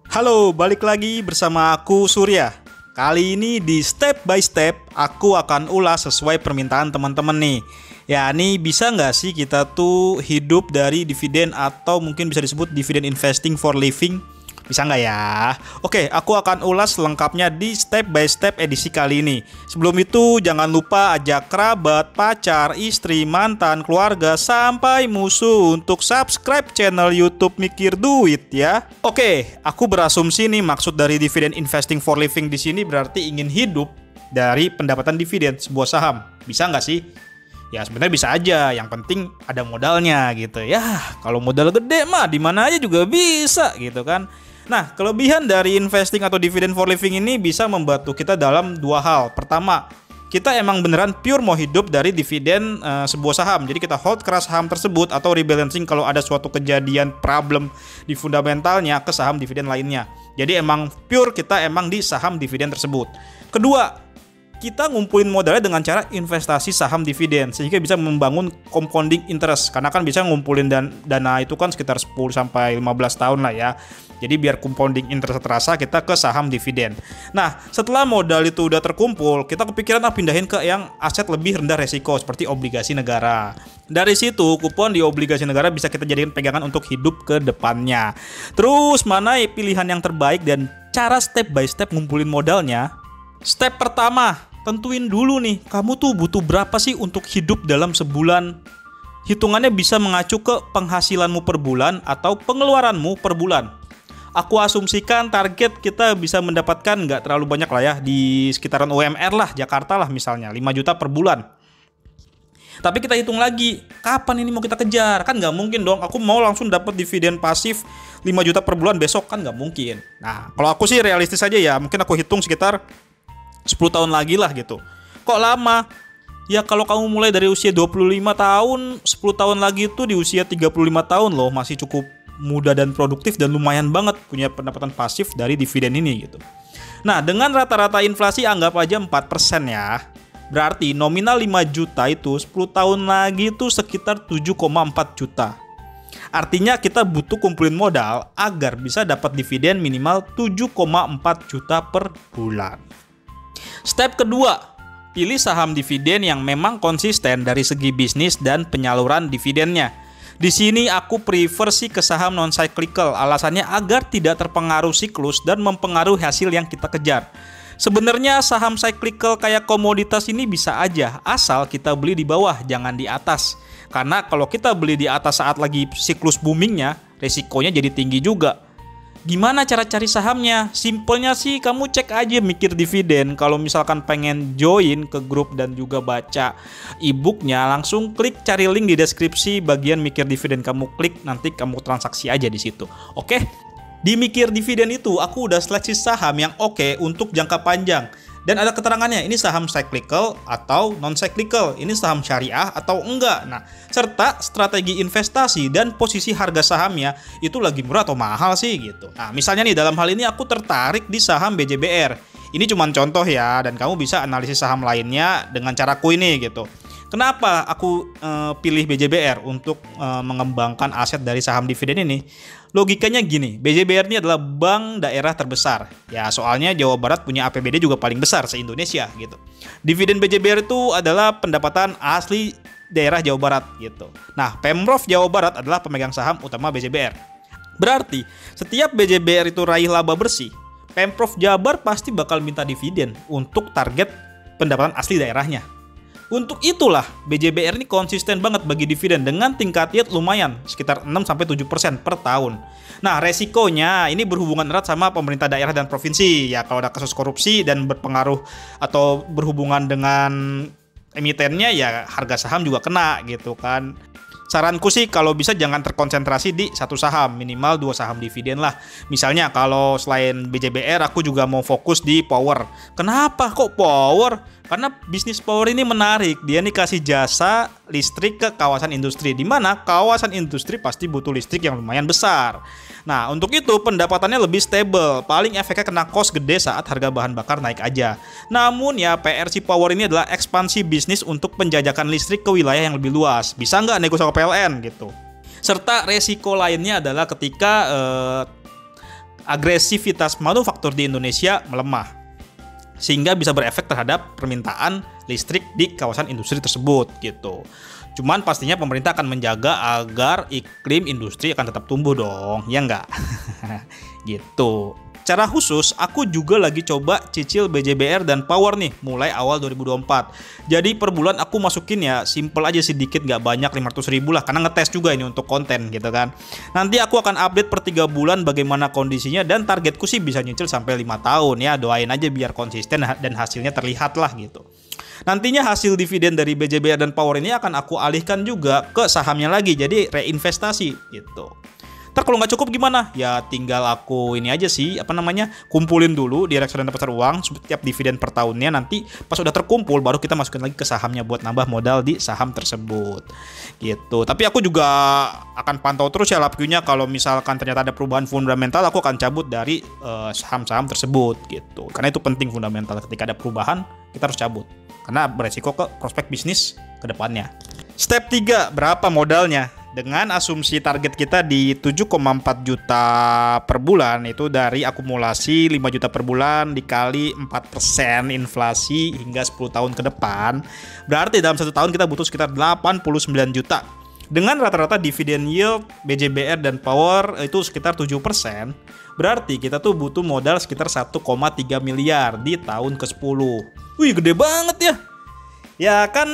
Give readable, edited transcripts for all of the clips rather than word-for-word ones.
Halo, balik lagi bersama aku Surya. Kali ini di step by step aku akan ulas sesuai permintaan teman-teman nih. Ya, ini bisa nggak sih kita tuh hidup dari dividen atau mungkin bisa disebut dividen investing for living? Bisa nggak ya? Oke, aku akan ulas lengkapnya di step by step edisi kali ini. Sebelum itu, jangan lupa ajak kerabat, pacar, istri, mantan, keluarga, sampai musuh untuk subscribe channel YouTube Mikir Duit ya. Oke, aku berasumsi nih maksud dari dividen investing for living di sini berarti ingin hidup dari pendapatan dividen sebuah saham. Bisa nggak sih? Ya sebenarnya bisa aja, yang penting ada modalnya gitu ya. Kalau modal gede mah di mana aja juga bisa gitu kan. Nah, kelebihan dari investing atau dividen for living ini bisa membantu kita dalam dua hal. Pertama, kita emang beneran pure mau hidup dari dividen sebuah saham. Jadi kita hold keras saham tersebut atau rebalancing kalau ada suatu kejadian problem di fundamentalnya ke saham dividen lainnya. Jadi emang pure kita emang di saham dividen tersebut. Kedua, kita ngumpulin modalnya dengan cara investasi saham dividen sehingga bisa membangun compounding interest, karena kan bisa ngumpulin dana itu kan sekitar 10 sampai 15 tahun lah ya. Jadi biar compounding interest terasa, kita ke saham dividen. Nah, setelah modal itu udah terkumpul, kita kepikiran pindahin ke yang aset lebih rendah resiko seperti obligasi negara. Dari situ, kupon di obligasi negara bisa kita jadikan pegangan untuk hidup ke depannya. Terus, mana pilihan yang terbaik dan cara step by step ngumpulin modalnya? Step pertama, tentuin dulu nih, kamu tuh butuh berapa sih untuk hidup dalam sebulan? Hitungannya bisa mengacu ke penghasilanmu per bulan atau pengeluaranmu per bulan. Aku asumsikan target kita bisa mendapatkan nggak terlalu banyak lah ya, di sekitaran UMR lah, Jakarta lah misalnya, 5 juta per bulan. Tapi kita hitung lagi, kapan ini mau kita kejar? Kan nggak mungkin dong, aku mau langsung dapat dividen pasif 5 juta per bulan besok, kan nggak mungkin. Nah, kalau aku sih realistis aja ya, mungkin aku hitung sekitar 10 tahun lagi lah gitu. Kok lama? Ya kalau kamu mulai dari usia 25 tahun, 10 tahun lagi itu di usia 35 tahun loh, masih cukup muda dan produktif dan lumayan banget punya pendapatan pasif dari dividen ini gitu. Nah, dengan rata-rata inflasi anggap aja 4% ya. Berarti nominal 5 juta itu 10 tahun lagi itu sekitar 7,4 juta. Artinya kita butuh kumpulin modal agar bisa dapat dividen minimal 7,4 juta per bulan. Step kedua, pilih saham dividen yang memang konsisten dari segi bisnis dan penyaluran dividennya. Di sini aku prefer sih ke saham non-cyclical, alasannya agar tidak terpengaruh siklus dan mempengaruhi hasil yang kita kejar. Sebenarnya saham cyclical kayak komoditas ini bisa aja, asal kita beli di bawah, jangan di atas. Karena kalau kita beli di atas saat lagi siklus boomingnya, resikonya jadi tinggi juga. Gimana cara cari sahamnya? Simpelnya sih kamu cek aja Mikir Dividen. Kalau misalkan pengen join ke grup dan juga baca e-booknya, langsung klik cari link di deskripsi bagian Mikir Dividen. Kamu klik, nanti kamu transaksi aja di situ. Oke? Di Mikir Dividen itu aku udah seleksi saham yang oke untuk jangka panjang. Dan ada keterangannya, ini saham cyclical atau non-cyclical, ini saham syariah atau enggak. Nah, serta strategi investasi dan posisi harga sahamnya itu lagi murah atau mahal sih gitu. Nah, misalnya nih dalam hal ini aku tertarik di saham BJBR. Ini cuma contoh ya, dan kamu bisa analisis saham lainnya dengan caraku ini gitu. Kenapa aku pilih BJBR untuk mengembangkan aset dari saham dividen ini? Logikanya gini, BJBR ini adalah bank daerah terbesar. Ya soalnya Jawa Barat punya APBD juga paling besar se-Indonesia gitu. Dividen BJBR itu adalah pendapatan asli daerah Jawa Barat gitu. Nah, Pemprov Jawa Barat adalah pemegang saham utama BJBR. Berarti setiap BJBR itu raih laba bersih, Pemprov Jabar pasti bakal minta dividen untuk target pendapatan asli daerahnya. Untuk itulah BJBR ini konsisten banget bagi dividen dengan tingkat yield lumayan, sekitar 6-7% per tahun. Nah, resikonya ini berhubungan erat sama pemerintah daerah dan provinsi. Ya, kalau ada kasus korupsi dan berpengaruh atau berhubungan dengan emitennya, ya harga saham juga kena gitu kan. Saranku sih kalau bisa jangan terkonsentrasi di satu saham, minimal 2 saham dividen lah. Misalnya kalau selain BJBR aku juga mau fokus di power. Kenapa kok power? Karena bisnis power ini menarik. Dia nih kasih jasa listrik ke kawasan industri, di mana kawasan industri pasti butuh listrik yang lumayan besar. Nah, untuk itu pendapatannya lebih stable. Paling efeknya kena cost gede saat harga bahan bakar naik aja. Namun ya PRC Power ini adalah ekspansi bisnis untuk penjajakan listrik ke wilayah yang lebih luas. Bisa nggak negosiasi PLN gitu. Serta resiko lainnya adalah ketika agresivitas manufaktur di Indonesia melemah, sehingga bisa berefek terhadap permintaan listrik di kawasan industri tersebut gitu. Cuman pastinya pemerintah akan menjaga agar iklim industri akan tetap tumbuh dong, ya nggak? Gitu. Secara khusus, aku juga lagi coba cicil BJBR dan Power nih, mulai awal 2024. Jadi per bulan aku masukin ya, simple aja sedikit, nggak banyak, 500.000 lah, karena ngetes juga ini untuk konten gitu kan. Nanti aku akan update per 3 bulan bagaimana kondisinya, dan targetku sih bisa nyicil sampai 5 tahun ya, doain aja biar konsisten dan hasilnya terlihat lah gitu. Nantinya hasil dividen dari BJBR dan Power ini akan aku alihkan juga ke sahamnya lagi, jadi reinvestasi gitu. Ntar kalau nggak cukup gimana? Ya tinggal aku ini aja sih, kumpulin dulu di reksadana pasar uang setiap dividen per tahunnya. Nanti pas udah terkumpul baru kita masukin lagi ke sahamnya buat nambah modal di saham tersebut gitu. Tapi aku juga akan pantau terus ya LabQ-nya, kalau misalkan ternyata ada perubahan fundamental aku akan cabut dari saham-saham tersebut gitu. Karena itu penting fundamental, ketika ada perubahan kita harus cabut karena beresiko ke prospek bisnis ke depannya. Step 3, berapa modalnya? Dengan asumsi target kita di 7,4 juta per bulan, itu dari akumulasi 5 juta per bulan dikali 4% inflasi hingga 10 tahun ke depan. Berarti dalam 1 tahun kita butuh sekitar 89 juta. Dengan rata-rata dividen yield BJBR dan Power itu sekitar 7%, berarti kita tuh butuh modal sekitar 1,3 miliar di tahun ke-10. Wih, gede banget ya. Ya kan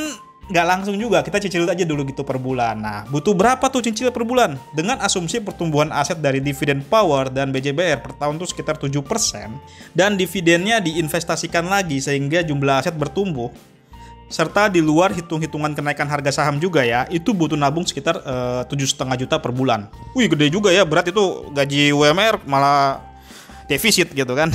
nggak langsung juga, kita cicil aja dulu gitu per bulan. Nah, butuh berapa tuh cicil per bulan? Dengan asumsi pertumbuhan aset dari dividen Power dan BJBR per tahun tuh sekitar 7%, dan dividennya diinvestasikan lagi sehingga jumlah aset bertumbuh, serta di luar hitung-hitungan kenaikan harga saham juga ya, itu butuh nabung sekitar 7,5 juta per bulan. Wih, gede juga ya, berat itu gaji UMR malah defisit gitu kan.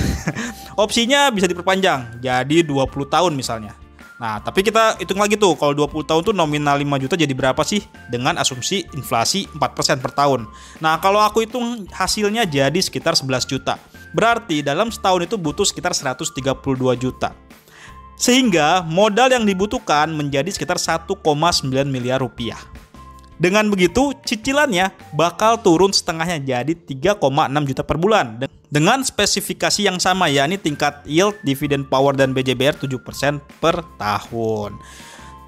Opsinya bisa diperpanjang jadi 20 tahun misalnya. Nah, tapi kita hitung lagi tuh, kalau 20 tahun tuh nominal 5 juta jadi berapa sih? Dengan asumsi inflasi 4% per tahun. Nah, kalau aku hitung hasilnya jadi sekitar 11 juta. Berarti dalam setahun itu butuh sekitar 132 juta. Sehingga modal yang dibutuhkan menjadi sekitar 1,9 miliar rupiah. Dengan begitu, cicilannya bakal turun setengahnya jadi 3,6 juta per bulan. Dengan spesifikasi yang sama, yakni tingkat yield dividen Power dan BJBR 7% per tahun.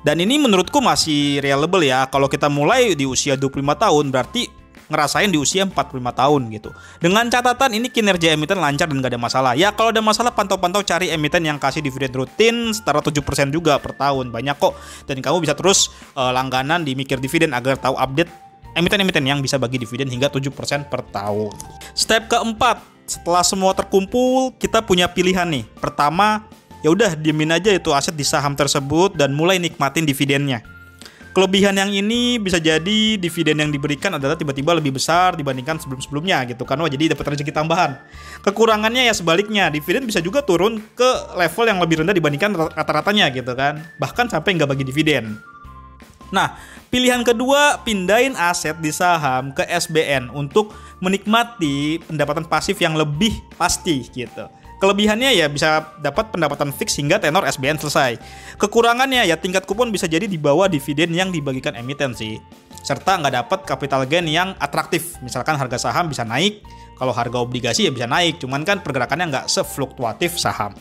Dan ini menurutku masih reliable ya. Kalau kita mulai di usia 25 tahun, berarti ngerasain di usia 45 tahun gitu. Dengan catatan ini kinerja emiten lancar dan gak ada masalah. Ya kalau ada masalah pantau-pantau cari emiten yang kasih dividen rutin setara 7% juga per tahun. Banyak kok. Dan kamu bisa terus langganan di Mikir Dividen agar tahu update emiten-emiten yang bisa bagi dividen hingga 7% per tahun. Step keempat, setelah semua terkumpul, kita punya pilihan nih. Pertama, ya udah diemin aja itu aset di saham tersebut dan mulai nikmatin dividennya. Kelebihan yang ini bisa jadi dividen yang diberikan adalah tiba-tiba lebih besar dibandingkan sebelum-sebelumnya gitu kan. Wah, jadi dapat rezeki tambahan. Kekurangannya ya sebaliknya, dividen bisa juga turun ke level yang lebih rendah dibandingkan rata-ratanya gitu kan. Bahkan sampai nggak bagi dividen. Nah, pilihan kedua, pindahin aset di saham ke SBN untuk menikmati pendapatan pasif yang lebih pasti gitu. Kelebihannya ya bisa dapat pendapatan fix hingga tenor SBN selesai. Kekurangannya ya tingkat kupon bisa jadi di bawah dividen yang dibagikan emiten sih. Serta nggak dapat capital gain yang atraktif. Misalkan harga saham bisa naik, kalau harga obligasi ya bisa naik. Cuman kan pergerakannya nggak sefluktuatif saham.